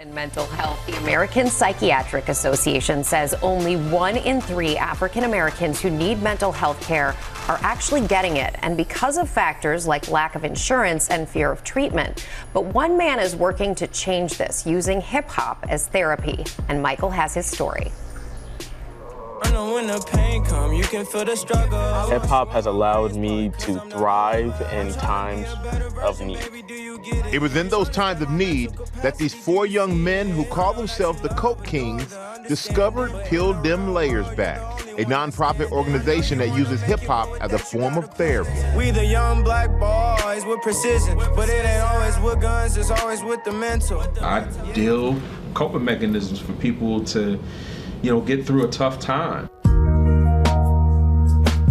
In mental health, the American Psychiatric Association says only 1 in 3 African Americans who need mental health care are actually getting it, and because of factors like lack of insurance and fear of treatment. But one man is working to change this using hip hop as therapy, and Michael has his story. I know when the pain come, you can feel the struggle. Hip hop has allowed me to thrive in times of need. It was in those times of need that these 4 young men who call themselves the Coke Kings discovered Peeled Them Layers Back, a nonprofit organization that uses hip hop as a form of therapy. We the young black boys with precision, but it ain't always with guns, it's always with the mental. Ideal coping mechanisms for people to, get through a tough time.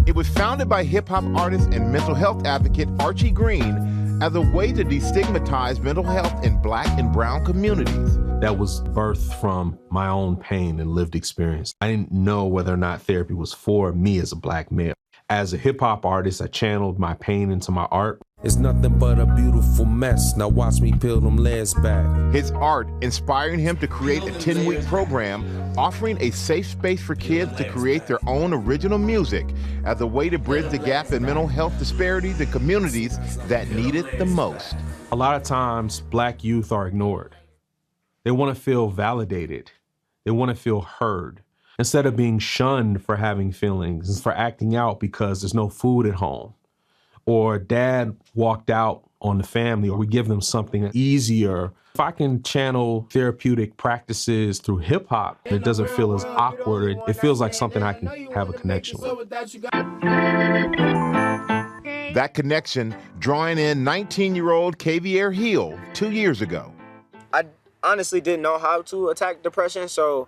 It was founded by hip-hop artist and mental health advocate Archie Green as a way to destigmatize mental health in Black and brown communities. That was birthed from my own pain and lived experience. I didn't know whether or not therapy was for me as a Black male. As a hip-hop artist, I channeled my pain into my art. It's nothing but a beautiful mess. Now watch me peel them layers back. His art inspiring him to create a 10-week program offering a safe space for kids to create their own original music as a way to bridge the gap in mental health disparities in communities that need it the most. A lot of times, Black youth are ignored. They want to feel validated. They want to feel heard. Instead of being shunned for having feelings and for acting out because there's no food at home, or dad walked out on the family, or we give them something easier. If I can channel therapeutic practices through hip hop, it doesn't feel as awkward. It feels like something I can have a connection with. That connection drawing in 19-year-old Kavier Hill 2 years ago. I honestly didn't know how to attack depression, so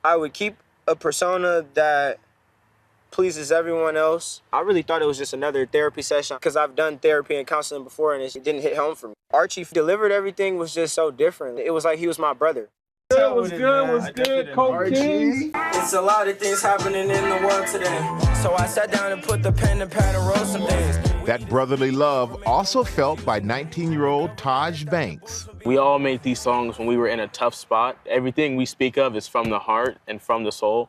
I would keep a persona that pleases everyone else. I really thought it was just another therapy session because I've done therapy and counseling before and it didn't hit home for me. Archie delivered everything was just so different. It was like he was my brother. It was good, Coke Kings. It's a lot of things happening in the world today. So I sat down and put the pen and pad and wrote some things. That brotherly love also felt by 19-year-old Taj Banks. We all made these songs when we were in a tough spot. Everything we speak of is from the heart and from the soul.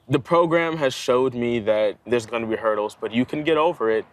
The program has showed me that there's going to be hurdles, but you can get over it.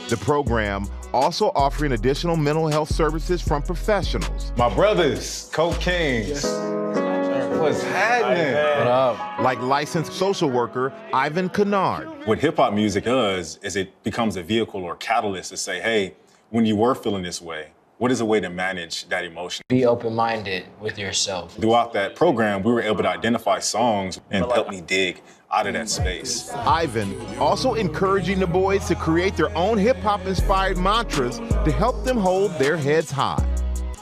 The program also offering additional mental health services from professionals. My brothers, Coke Kings. What's happening? What up? Like licensed social worker Ivan Conard. What hip-hop music does is it becomes a vehicle or catalyst to say, hey, when you were feeling this way, what is a way to manage that emotion? Be open-minded with yourself. Throughout that program, we were able to identify songs and help me dig out of that space. Ivan also encouraging the boys to create their own hip-hop inspired mantras to help them hold their heads high.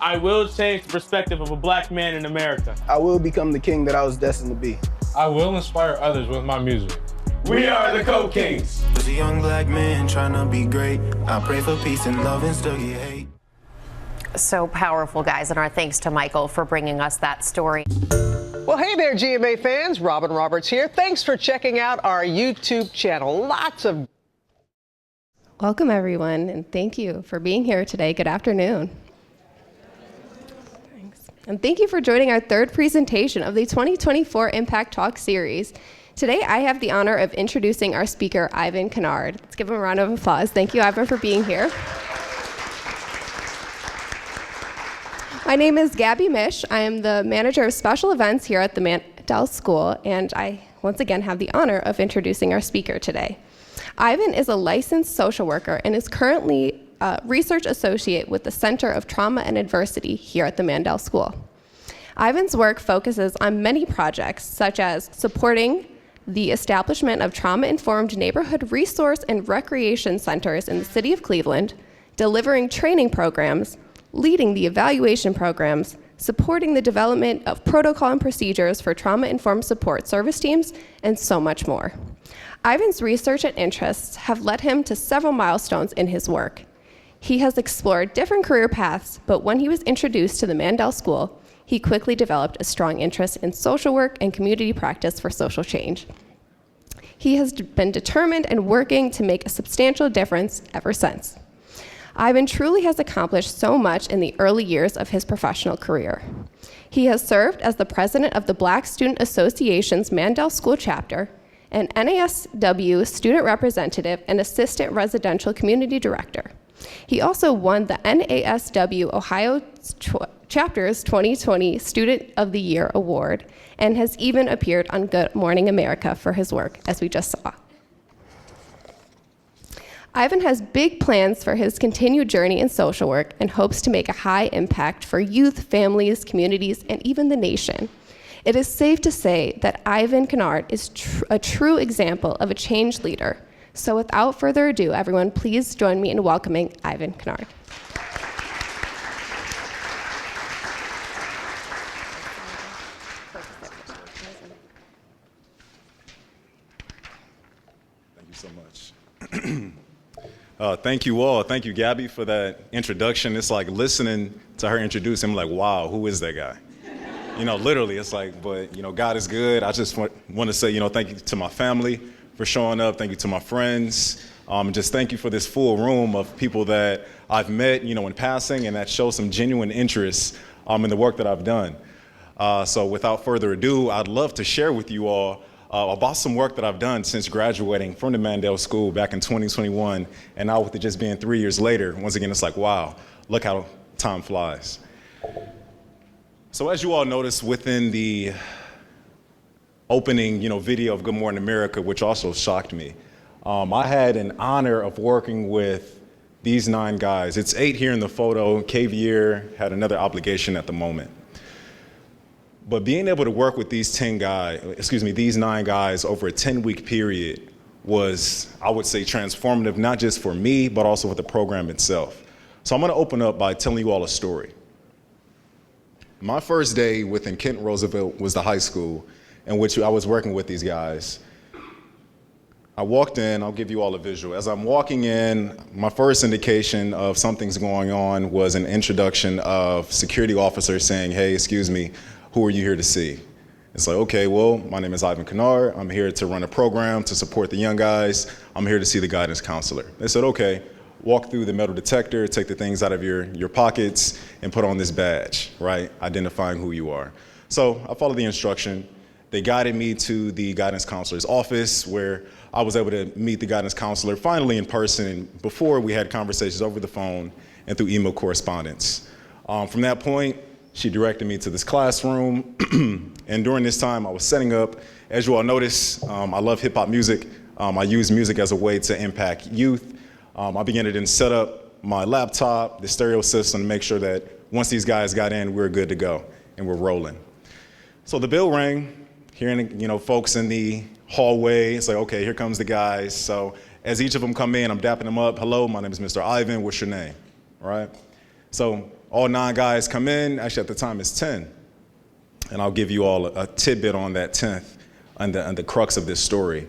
I will change the perspective of a Black man in America. I will become the king that I was destined to be. I will inspire others with my music. We are the Coke Kings. As a young Black man trying to be great, I pray for peace and love and still get hate. So powerful, guys, and our thanks to Michael for bringing us that story. Well, hey there, GMA fans. Robin Roberts here. Thanks for checking out our YouTube channel. Lots of... Welcome, everyone, and thank you for being here today. Good afternoon. Thanks. And thank you for joining our third presentation of the 2024 Impact Talk series. Today, I have the honor of introducing our speaker, Ivan Conard. Let's give him a round of applause. Thank you, Ivan, for being here. My name is Gabby Mish. I am the manager of special events here at the Mandel School, and I once again have the honor of introducing our speaker today. Ivan is a licensed social worker and is currently a research associate with the Center of Trauma and Adversity here at the Mandel School. Ivan's work focuses on many projects, such as supporting the establishment of trauma-informed neighborhood resource and recreation centers in the city of Cleveland, delivering training programs, leading the evaluation programs, supporting the development of protocol and procedures for trauma-informed support service teams, and so much more. Ivan's research and interests have led him to several milestones in his work. He has explored different career paths, but when he was introduced to the Mandel School, he quickly developed a strong interest in social work and community practice for social change. He has been determined and working to make a substantial difference ever since. Ivan truly has accomplished so much in the early years of his professional career. He has served as the president of the Black Student Association's Mandel School chapter, an NASW student representative, and assistant residential community director. He also won the NASW Ohio Chapter's 2020 Student of the Year Award and has even appeared on Good Morning America for his work, as we just saw. Ivan has big plans for his continued journey in social work and hopes to make a high impact for youth, families, communities, and even the nation. It is safe to say that Ivan Conard is a true example of a change leader. So without further ado, everyone, please join me in welcoming Ivan Conard. Thank you so much. Thank you all. Thank you, Gabby, for that introduction. It's like listening to her introduce him, like, wow, who is that guy? You know, literally, it's like, but, you know, God is good. I just want to say, you know, thank you to my family for showing up. Thank you to my friends. Just thank you for this full room of people that I've met, you know, in passing, and that show some genuine interest in the work that I've done. So without further ado, I'd love to share with you all about some work that I've done since graduating from the Mandel School back in 2021. And now with it just being 3 years later, once again, it's like, wow, look how time flies. So as you all noticed within the opening, you know, video of Good Morning America, which also shocked me, I had an honor of working with these 9 guys. It's 8 here in the photo. Kavier had another obligation at the moment. But being able to work with these 9 guys over a 10-week period was, I would say, transformative, not just for me, but also for the program itself. So I'm gonna open up by telling you all a story. My first day within Kent Roosevelt was the high school in which I was working with these guys. I walked in, I'll give you all a visual. As I'm walking in, my first indication of something's going on was an introduction of security officers saying, hey, excuse me, who are you here to see? It's like, okay, well, my name is Ivan Conard. I'm here to run a program to support the young guys. I'm here to see the guidance counselor. They said, okay, walk through the metal detector, take the things out of your pockets, and put on this badge, right? Identifying who you are. So I followed the instruction. They guided me to the guidance counselor's office where I was able to meet the guidance counselor finally in person. Before, we had conversations over the phone and through email correspondence. From that point, she directed me to this classroom. And during this time, I was setting up. As you all notice, I love hip hop music. I use music as a way to impact youth. I began to then set up my laptop, the stereo system, to make sure that once these guys got in, we were good to go and we're rolling. So the bell rang, hearing, you know, folks in the hallway. It's like, okay, here comes the guys. So as each of them come in, I'm dapping them up. Hello, my name is Mr. Ivan. What's your name? All right. So all 9 guys come in. Actually, at the time, it's 10. And I'll give you all a tidbit on that 10th and the crux of this story.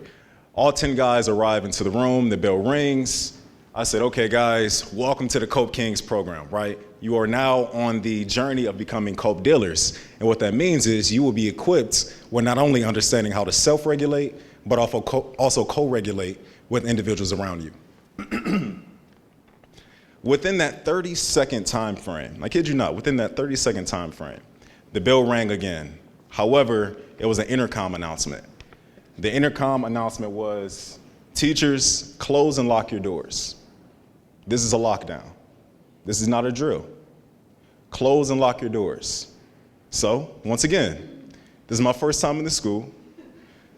All 10 guys arrive into the room. The bell rings. I said, okay, guys, welcome to the Cope Kings program, right? You are now on the journey of becoming cope dealers. And what that means is you will be equipped with not only understanding how to self-regulate, but also co-regulate with individuals around you. Within that 30-second time frame, I kid you not, within that 30-second time frame, the bell rang again. However, it was an intercom announcement. The intercom announcement was, teachers, close and lock your doors. This is a lockdown. This is not a drill. Close and lock your doors. So, once again, this is my first time in the school,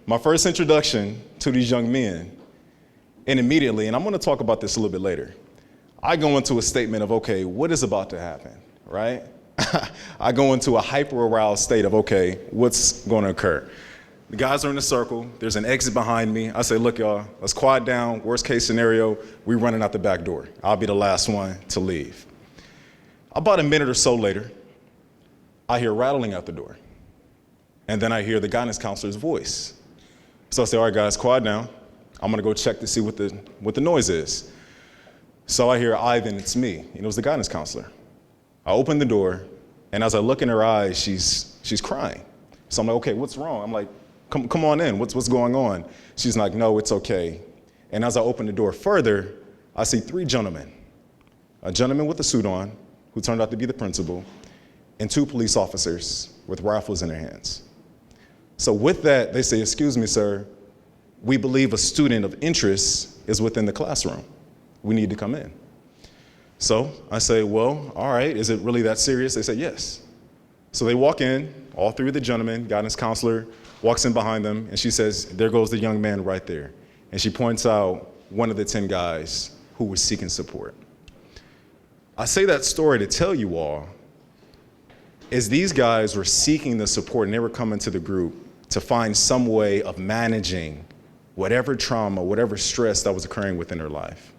my first introduction to these young men, and immediately, and I'm gonna talk about this a little bit later, I go into a statement of, okay, what is about to happen, right? I go into a hyper-aroused state of, okay, what's gonna occur? The guys are in a circle, there's an exit behind me. I say, look, y'all, let's quiet down. Worst case scenario, we're running out the back door. I'll be the last one to leave. About a minute or so later, I hear rattling out the door. And then I hear the guidance counselor's voice. So I say, all right, guys, quiet down. I'm gonna go check to see what the noise is. So I hear, Ivan, it's me. And it was the guidance counselor. I open the door, and as I look in her eyes, she's crying. So I'm like, okay, what's wrong? I'm like, come on in, what's going on? She's like, no, it's okay. And as I open the door further, I see 3 gentlemen a gentleman with a suit on, who turned out to be the principal, and 2 police officers with rifles in their hands. So with that, they say, excuse me, sir, we believe a student of interest is within the classroom. We need to come in. So I say, well, all right, is it really that serious? They say, yes. So they walk in, all 3 of the gentlemen, guidance counselor walks in behind them, and she says, there goes the young man right there. And she points out one of the 10 guys who was seeking support. I say that story to tell you all, is these guys were seeking the support and they were coming to the group to find some way of managing whatever trauma, whatever stress that was occurring within their life.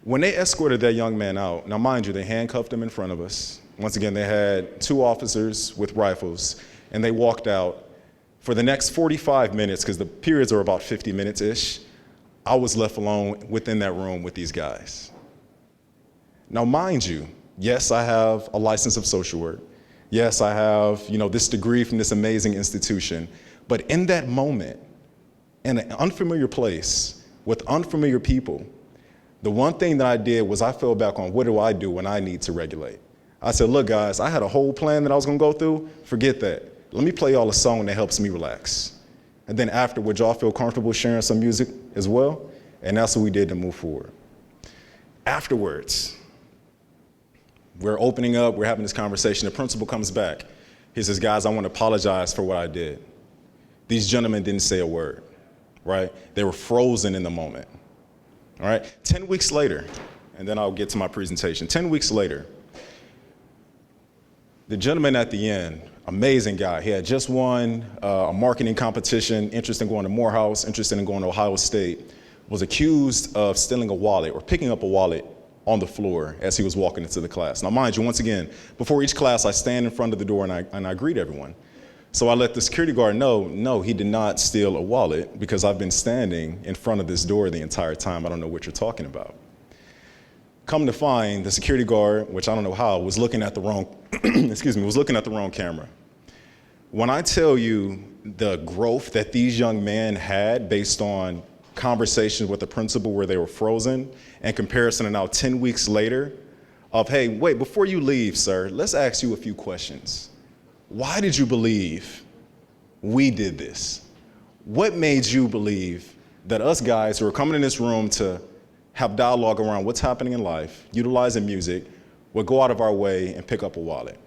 When they escorted that young man out, now mind you, they handcuffed him in front of us. Once again, they had 2 officers with rifles, and they walked out. For the next 45 minutes, because the periods are about 50 minutes-ish, I was left alone within that room with these guys. Now, mind you, yes, I have a license of social work. Yes, I have, this degree from this amazing institution. But in that moment, in an unfamiliar place, with unfamiliar people, the one thing that I did was I fell back on what do I do when I need to regulate. I said, look, guys, I had a whole plan that I was going to go through. Forget that. Let me play y'all a song that helps me relax. And then afterwards, y'all feel comfortable sharing some music as well? And that's what we did to move forward. Afterwards, we're opening up, we're having this conversation. The principal comes back. He says, guys, I want to apologize for what I did. These gentlemen didn't say a word, right? They were frozen in the moment, all right? 10 weeks later, and then I'll get to my presentation. 10 weeks later, the gentleman at the end, amazing guy. He had just won a marketing competition, interested in going to Morehouse, interested in going to Ohio State, was accused of stealing a wallet or picking up a wallet on the floor as he was walking into the class. Now, mind you, once again, before each class, I stand in front of the door and I greet everyone. So I let the security guard know, no, he did not steal a wallet because I've been standing in front of this door the entire time. I don't know what you're talking about. Come to find, the security guard, which I don't know how, was looking at the wrong, was looking at the wrong camera. When I tell you the growth that these young men had based on conversations with the principal where they were frozen, in comparison to now 10 weeks later of, hey, wait, before you leave, sir, let's ask you a few questions. Why did you believe we did this? What made you believe that us guys who are coming in this room to have dialogue around what's happening in life, utilizing music, would go out of our way and pick up a wallet?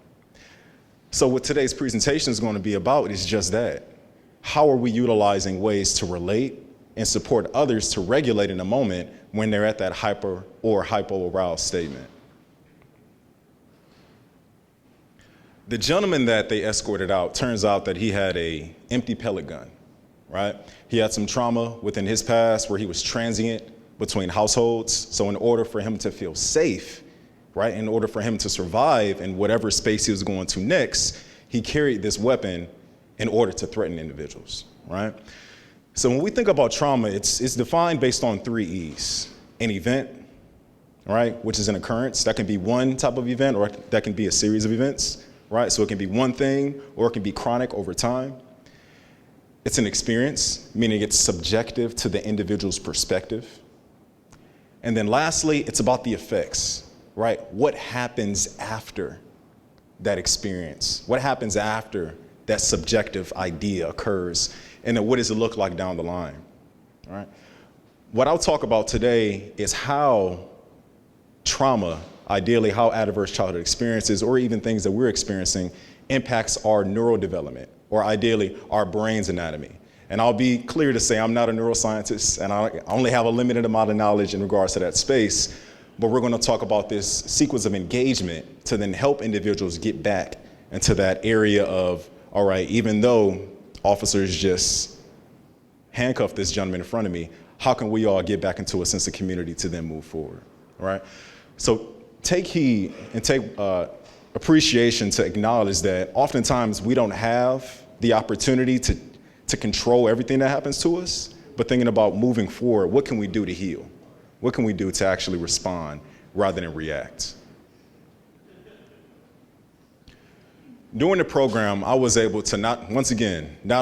So what today's presentation is going to be about is just that. How are we utilizing ways to relate and support others to regulate in a moment when they're at that hyper or hypo-aroused statement? The gentleman that they escorted out, turns out that he had an empty pellet gun, right? He had some trauma within his past where he was transient between households. So in order for him to feel safe, right, in order for him to survive in whatever space he was going to next, he carried this weapon in order to threaten individuals, right? So when we think about trauma, it's defined based on 3 E's. An event, right, which is an occurrence. That can be one type of event or that can be a series of events, right? So it can be one thing or it can be chronic over time. It's an experience, meaning it's subjective to the individual's perspective. And then lastly, it's about the effects, right? What happens after that experience? What happens after that subjective idea occurs? And then what does it look like down the line, all right? What I'll talk about today is how trauma, ideally how adverse childhood experiences or even things that we're experiencing impacts our neurodevelopment or ideally our brain's anatomy. And I'll be clear to say I'm not a neuroscientist and I only have a limited amount of knowledge in regards to that space, but we're gonna talk about this sequence of engagement to then help individuals get back into that area of, all right, even though officers just handcuffed this gentleman in front of me, how can we all get back into a sense of community to then move forward, all right? So take heed and take appreciation to acknowledge that oftentimes we don't have the opportunity to control everything that happens to us, but thinking about moving forward, what can we do to heal? What can we do to actually respond rather than react? During the program, I was able to not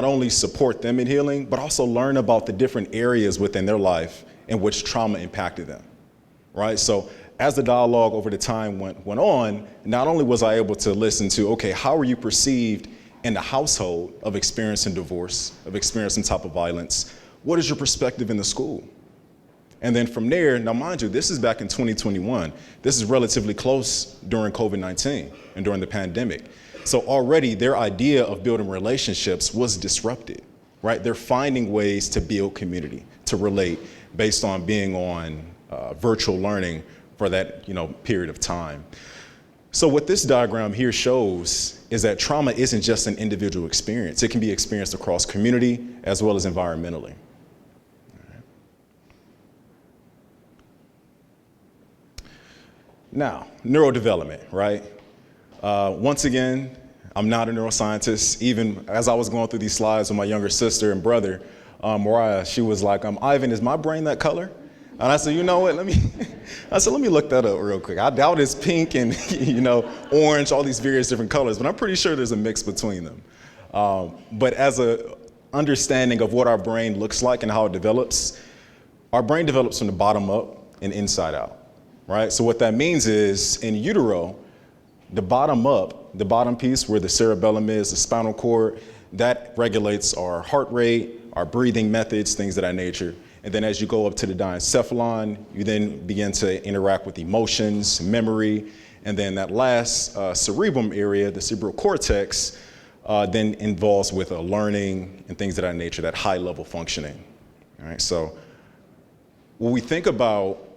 only support them in healing, but also learn about the different areas within their life in which trauma impacted them, right? So as the dialogue over the time went on, not only was I able to listen to, okay, how are you perceived in the household of experiencing divorce, of experiencing type of violence? What is your perspective in the school? And then from there, now mind you, this is back in 2021. This is relatively close during COVID-19 and during the pandemic. So already their idea of building relationships was disrupted, right? They're finding ways to build community, to relate based on being on virtual learning for that period of time. So what this diagram here shows is that trauma isn't just an individual experience. It can be experienced across community as well as environmentally. Now, neurodevelopment, right? Once again, I'm not a neuroscientist. Even as I was going through these slides with my younger sister and brother, Mariah, she was like, Ivan, is my brain that color? And I said, you know what, let me look that up real quick. I doubt it's pink and, orange, all these various different colors, but I'm pretty sure there's a mix between them. But as a understanding of what our brain looks like and how it develops, our brain develops from the bottom up and inside out. Right? So what that means is in utero, the bottom up, the bottom piece where the cerebellum is, the spinal cord, that regulates our heart rate, our breathing methods, things of that nature. And then as you go up to the diencephalon, you then begin to interact with emotions, memory, and then that last cerebrum area, the cerebral cortex, then involves with learning and things of that nature, that high level functioning. All right? So when we think about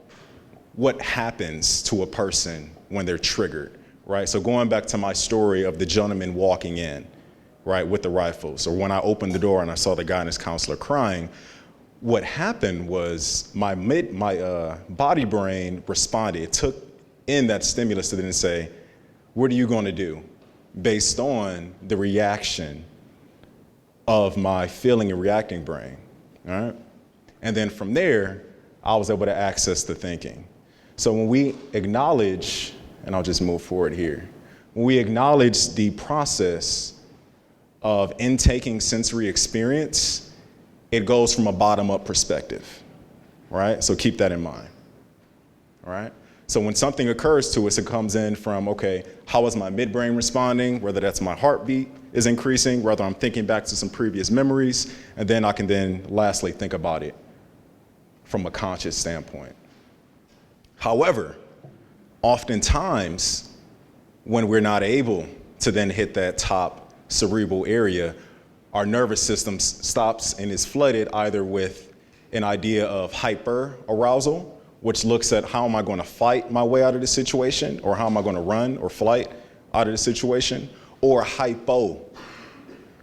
what happens to a person when they're triggered, right? So going back to my story of the gentleman walking in, right, with the rifles, or when I opened the door and I saw the guidance counselor crying, what happened was my body brain responded. It took in that stimulus to then say, what are you going to do? Based on the reaction of my feeling and reacting brain, all right? And then from there, I was able to access the thinking. So when we acknowledge, and I'll just move forward here, when we acknowledge the process of intaking sensory experience, it goes from a bottom-up perspective, right? So keep that in mind, all right? So when something occurs to us, it comes in from, okay, how is my midbrain responding, whether that's my heartbeat is increasing, whether I'm thinking back to some previous memories, and then I can then lastly think about it from a conscious standpoint. However, oftentimes, when we're not able to then hit that top cerebral area, our nervous system stops and is flooded either with an idea of hyperarousal, which looks at how am I going to fight my way out of the situation, or how am I going to run or flight out of the situation, or hypo,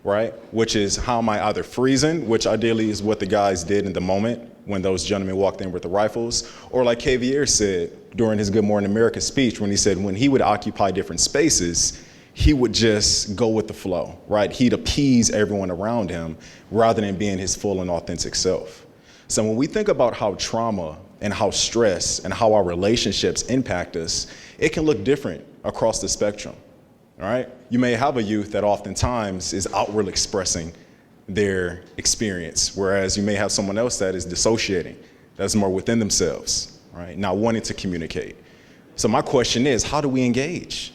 right? Which is how am I either freezing, which ideally is what the guys did in the moment when those gentlemen walked in with the rifles, or like Xavier said during his Good Morning America speech, when he said when he would occupy different spaces, he would just go with the flow, right? He'd appease everyone around him rather than being his full and authentic self. So when we think about how trauma and how stress and how our relationships impact us, it can look different across the spectrum, all right? You may have a youth that oftentimes is outward expressing their experience, whereas you may have someone else that is dissociating, that's more within themselves, right? Not wanting to communicate. So my question is, how do we engage,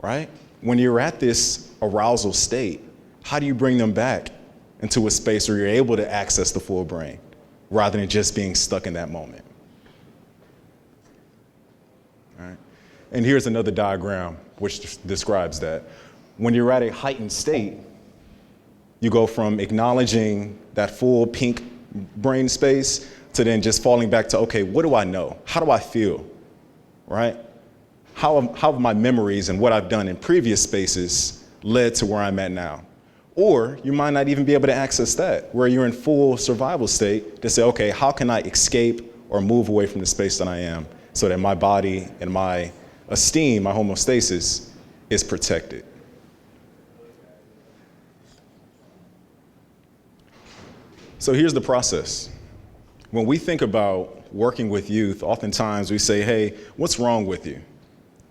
right? When you're at this arousal state, how do you bring them back into a space where you're able to access the full brain rather than just being stuck in that moment? All right. And here's another diagram which describes that. When you're at a heightened state, you go from acknowledging that full pink brain space to then just falling back to, okay, what do I know? How do I feel, right? How have my memories and what I've done in previous spaces led to where I'm at now? Or you might not even be able to access that, where you're in full survival state to say, okay, how can I escape or move away from the space that I am so that my body and my esteem, my homeostasis, is protected? So here's the process. When we think about working with youth, oftentimes we say, hey, what's wrong with you?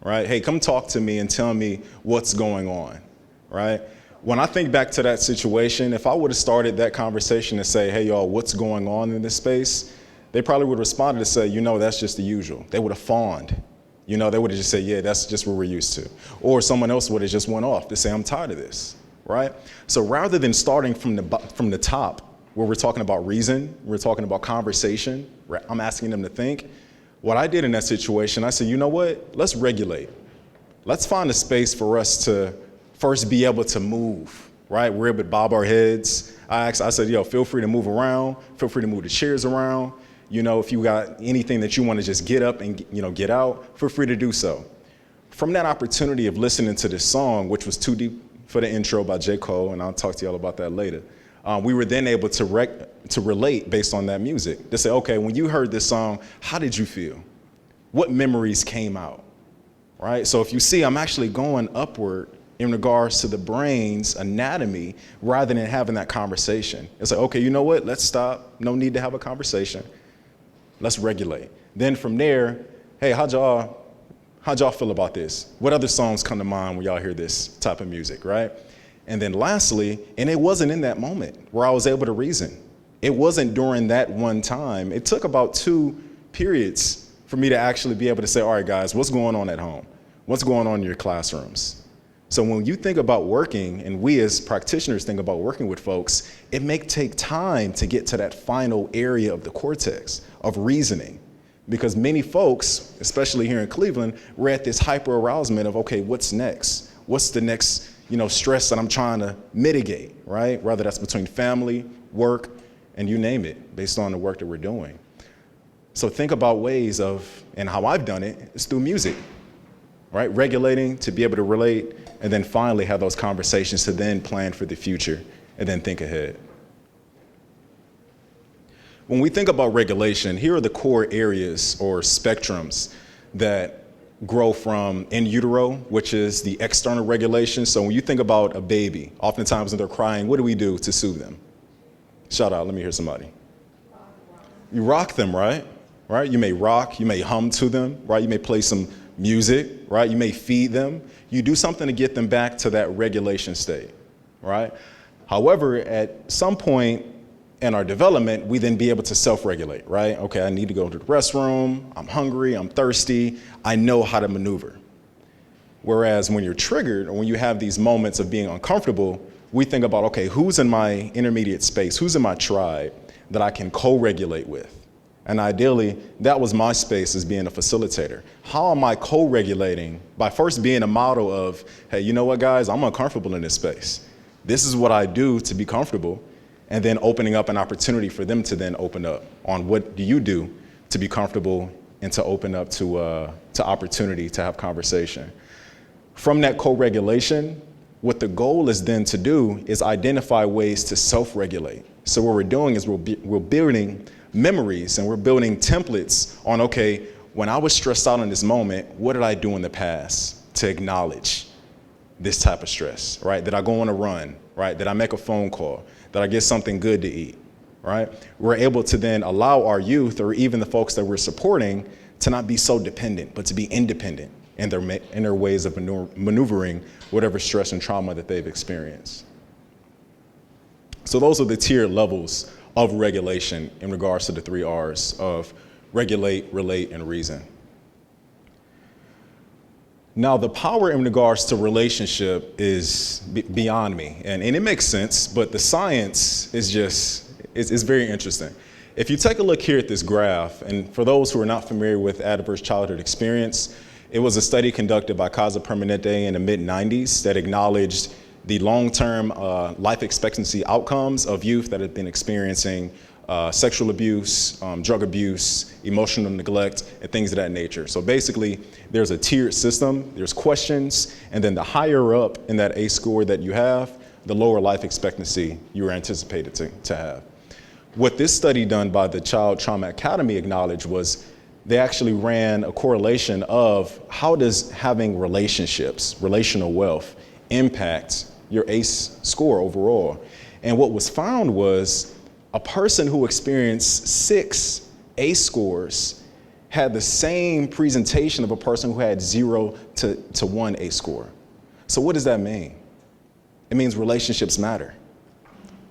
Right? Hey, come talk to me and tell me what's going on, right? When I think back to that situation, if I would have started that conversation and say, hey, y'all, what's going on in this space? they probably would have responded to say, that's just the usual. They would have fawned. They would have just said, yeah, that's just what we're used to. Or someone else would have just went off to say, I'm tired of this, right? So rather than starting from the top, where we're talking about reason, we're talking about conversation, I'm asking them to think, what I did in that situation, I said, you know what, let's regulate. Let's find a space for us to first be able to move, right? We're able to bob our heads. I said, feel free to move around, feel free to move the chairs around. If you got anything that you want to just get up and, get out, feel free to do so. From that opportunity of listening to this song, which was Too Deep for the Intro by J. Cole, and I'll talk to y'all about that later, we were then able to relate based on that music. To say, okay, when you heard this song, how did you feel? What memories came out, right? So if you see, I'm actually going upward in regards to the brain's anatomy rather than having that conversation. It's like, okay, you know what? Let's stop. No need to have a conversation. Let's regulate. Then from there, hey, how'd y'all feel about this? What other songs come to mind when y'all hear this type of music, right? And then lastly, and it wasn't in that moment where I was able to reason. It wasn't during that one time. It took about 2 periods for me to actually be able to say, all right, guys, what's going on at home? What's going on in your classrooms? So when you think about working, and we as practitioners think about working with folks, it may take time to get to that final area of the cortex of reasoning. Because many folks, especially here in Cleveland, we're at this hyper arousement of, okay, what's next? What's the next, stress that I'm trying to mitigate, right? Whether that's between family, work, and you name it, based on the work that we're doing. So think about ways of, and how I've done it, is through music, right? Regulating to be able to relate, and then finally have those conversations to then plan for the future and then think ahead. When we think about regulation, here are the core areas or spectrums that grow from in utero, which is the external regulation. So when you think about a baby, oftentimes when they're crying, what do we do to soothe them? Shout out, let me hear somebody. You rock them, right? Right? You may rock, you may hum to them, right? You may play some music, right? You may feed them. You do something to get them back to that regulation state, right? However, at some point in our development, we then be able to self-regulate, right? Okay, I need to go to the restroom, I'm hungry, I'm thirsty, I know how to maneuver. Whereas when you're triggered, or when you have these moments of being uncomfortable, we think about, okay, who's in my intermediate space, who's in my tribe that I can co-regulate with? And ideally, that was my space as being a facilitator. How am I co-regulating? By first being a model of, hey, you know what, guys, I'm uncomfortable in this space. This is what I do to be comfortable. And then opening up an opportunity for them to then open up on what do you do to be comfortable and to open up to opportunity to have conversation. From that co-regulation, what the goal is then to do is identify ways to self-regulate. So what we're doing is we're building memories and we're building templates on, okay, when I was stressed out in this moment, what did I do in the past to acknowledge this type of stress, right? Did I go on a run, right? Did I make a phone call? Did I get something good to eat, right? We're able to then allow our youth or even the folks that we're supporting to not be so dependent, but to be independent in their ways of maneuvering whatever stress and trauma that they've experienced. So those are the tiered levels of regulation in regards to the 3 R's of regulate, relate, and reason. Now, the power in regards to relationship is beyond me, and it makes sense, but the science is it's very interesting. If you take a look here at this graph, and for those who are not familiar with adverse childhood experience, it was a study conducted by Casa Permanente in the mid-90s that acknowledged the long-term life expectancy outcomes of youth that have been experiencing sexual abuse, drug abuse, emotional neglect, and things of that nature. So basically, there's a tiered system, there's questions, and then the higher up in that ACE score that you have, the lower life expectancy you are anticipated to have. What this study done by the Child Trauma Academy acknowledged was they actually ran a correlation of how does having relationships, relational wealth, impact your ACE score overall. And what was found was a person who experienced 6 ACE scores had the same presentation of a person who had 0 to 1 ACE score. So what does that mean? It means relationships matter.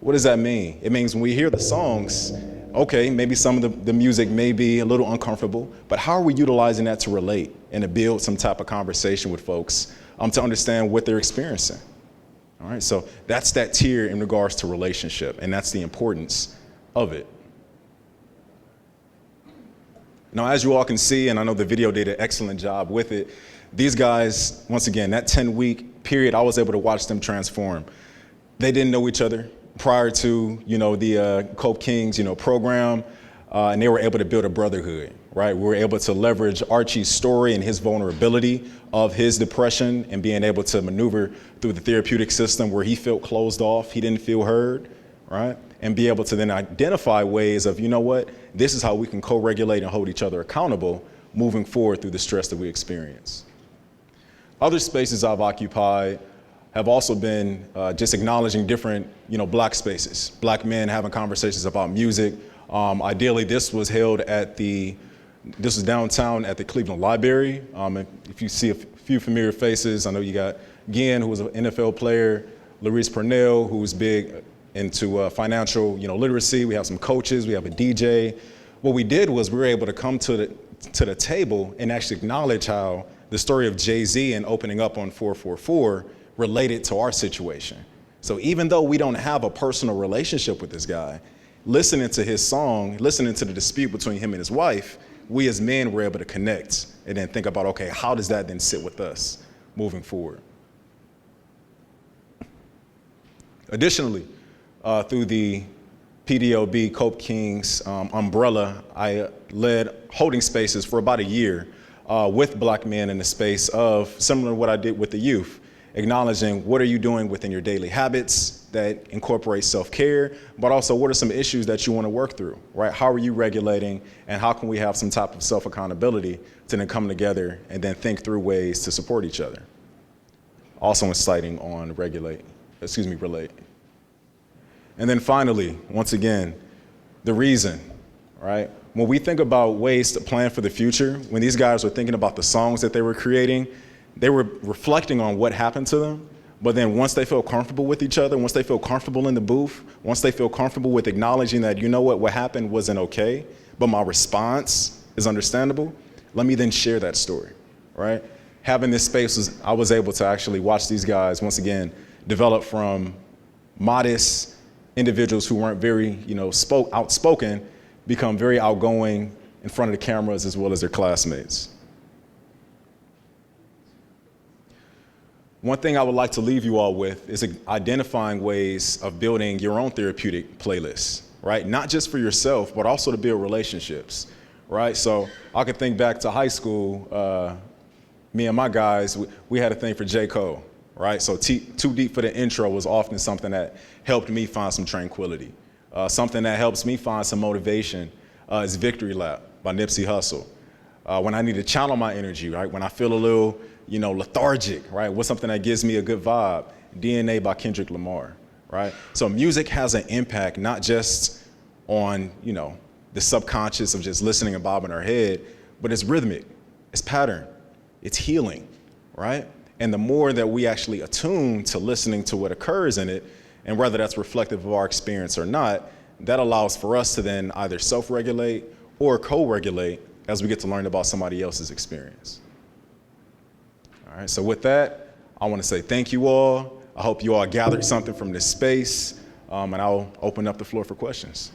What does that mean? It means when we hear the songs, okay, maybe some of the music may be a little uncomfortable, but how are we utilizing that to relate and to build some type of conversation with folks to understand what they're experiencing? All right, so that's that tier in regards to relationship, and that's the importance of it. Now, as you all can see, and I know the video did an excellent job with it, these guys, once again, that 10-week period, I was able to watch them transform. They didn't know each other prior to, the Cope Kings, program, and they were able to build a brotherhood, right? We were able to leverage Archie's story and his vulnerability of his depression and being able to maneuver through the therapeutic system where he felt closed off, he didn't feel heard, right? And be able to then identify ways of, this is how we can co-regulate and hold each other accountable moving forward through the stress that we experience. Other spaces I've occupied have also been just acknowledging different, Black spaces, Black men having conversations about music. Ideally, this was held this was downtown at the Cleveland Library. If you see a few familiar faces, I know you got Ginn, who was an NFL player, Larice Purnell, who's big into financial, literacy. We have some coaches, we have a DJ. What we did was we were able to come to the table and actually acknowledge how the story of Jay-Z and opening up on 444 related to our situation. So even though we don't have a personal relationship with this guy, listening to his song, listening to the dispute between him and his wife, we as men were able to connect and then think about, okay, how does that then sit with us moving forward? Additionally, through the PDLB Cope Kings umbrella, I led holding spaces for about a year with Black men in the space of similar to what I did with the youth, acknowledging what are you doing within your daily habits that incorporate self-care, but also what are some issues that you want to work through, right? How are you regulating, and how can we have some type of self-accountability to then come together and then think through ways to support each other? Also inciting on relate. And then finally, once again, the reason, right? When we think about ways to plan for the future, when these guys were thinking about the songs that they were creating, they were reflecting on what happened to them. But then once they feel comfortable with each other, once they feel comfortable in the booth, once they feel comfortable with acknowledging that, what happened wasn't okay, but my response is understandable, let me then share that story, right? Having this space, I was able to actually watch these guys, once again, develop from modest individuals who weren't very, outspoken, become very outgoing in front of the cameras as well as their classmates. One thing I would like to leave you all with is identifying ways of building your own therapeutic playlists, right? Not just for yourself, but also to build relationships, right? So I could think back to high school, me and my guys, we had a thing for J. Cole, right? So Too Deep for the Intro was often something that helped me find some tranquility. Something that helps me find some motivation is Victory Lap by Nipsey Hussle. When I need to channel my energy, right? When I feel a little, lethargic, right? What's something that gives me a good vibe? DNA by Kendrick Lamar, right? So music has an impact not just on, the subconscious of just listening and bobbing our head, but it's rhythmic, it's pattern, it's healing, right? And the more that we actually attune to listening to what occurs in it, and whether that's reflective of our experience or not, that allows for us to then either self-regulate or co-regulate as we get to learn about somebody else's experience. All right, so with that, I want to say thank you all. I hope you all gathered something from this space, and I'll open up the floor for questions.